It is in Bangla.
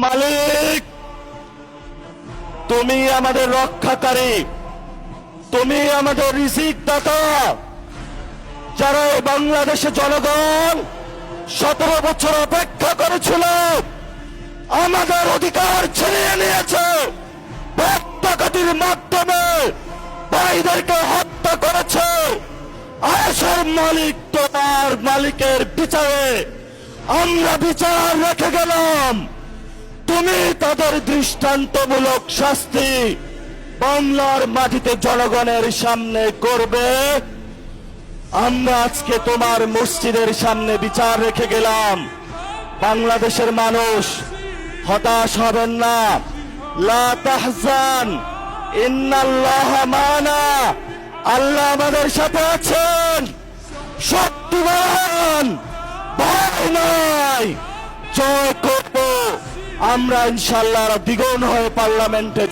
মালিক, তুমি আমাদের রক্ষাকারী, তুমি আমাদের রিজিক দাতা। যারা এই বাংলাদেশে জনগণ 17 বছর অপেক্ষা করেছিল, আমাদের অধিকার ছিনিয়ে নিয়েছে, হত্যাকারীর মাধ্যমে ভাইদেরকে হত্যা করেছে। আয়েশের মালিক তোমার মালিকের বিচারে আমরা বিচার রেখে গেলাম, তুমি তাদের দৃষ্টান্তমূলক শাস্তি বাংলার মাটিতে জনগণের সামনে করবে। আমরা আজকে তোমার মসজিদের সামনে বিচার রেখে গেলাম। বাংলাদেশের মানুষ হতাশ হবেন না, লা তাহজান ইন্নাল্লাহা মানা, আল্লাহ আমাদের সাথে আছেন, শক্তিমান, ভয় নাই, জয় করব আমরা ইনশাআল্লাহ দ্বিগুণ হয়ে পার্লামেন্টে।